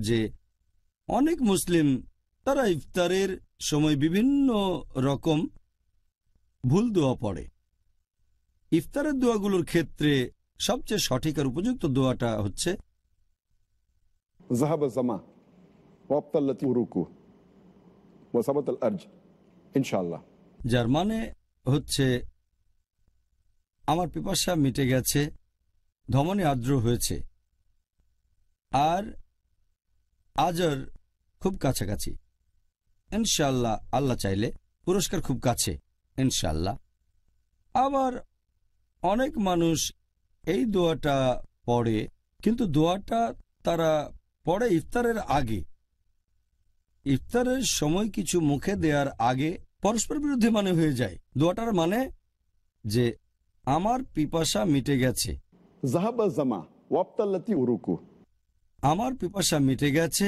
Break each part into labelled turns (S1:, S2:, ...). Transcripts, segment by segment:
S1: যে অনেক মুসলিম তারা ইফতারের সময় বিভিন্ন রকম ভুল দোয়া পড়ে। ইফতারের দোয়াগুলোর ক্ষেত্রে সবচেয়ে সঠিক আর উপযুক্ত দোয়াটা হচ্ছে
S2: যাহাবা জামা ওয়াবতাল্লাতি উরুকু ওয়া সাবাতাল আরজ ইনশাআল্লাহ,
S1: যার মানে হচ্ছে আমার পিপাসা মিটে গেছে, ধমনী আর্দ্র হয়েছে, আর আজর খুব কাছাকাছি। ইনশাআল্লাহ, আল্লাহ চাইলে পুরস্কার খুব কাছে ইনশাআল্লাহ। আবার অনেক মানুষ এই দোয়াটা পড়ে, কিন্তু দোয়াটা তারা পড়ে ইফতারের আগে। ইফতারের সময় কিছু মুখে দেওয়ার আগে পরস্পর বিরুদ্ধে মানে হয়ে যায়। দোয়াটার মানে যে আমার পিপাসা মিটে গেছে,
S2: যাহাবা জামা ওয়াবতাল্লাতি উরুকু,
S1: আমার পিপাসা মিটে গেছে,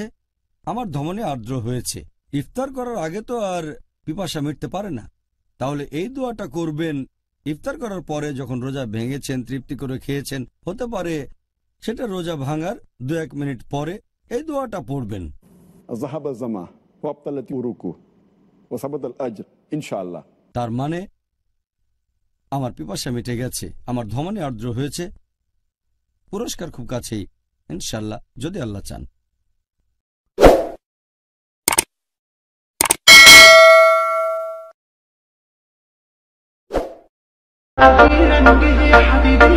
S1: আমার ধমনী আর্দ্র হয়েছে। ইফতার করার আগে তো আর পিপাসা মিটতে পারে না। তাহলে এই দোয়াটা করবেন ইফতার করার পরে, যখন রোজা ভেঙেছেন, তৃপ্তি করে খেয়েছেন। হতে পারে সেটা রোজা ভাঙার 2-1 মিনিট পরে এই দোয়াটা পড়বেন।
S2: যাহাবা জামা ওয়াবতাল্লাতি উরুকু ওয়া সাবাতাল আজর ইনশাআল্লাহ।
S1: তার মানে আমার পিপাসা মিটে গেছে, আমার ধমনী আর্দ্র হয়েছে, পুরস্কার খুব কাছেই ইনশাআল্লাহ, যদি আল্লাহ চান।
S3: أخيرا به يا حبيبي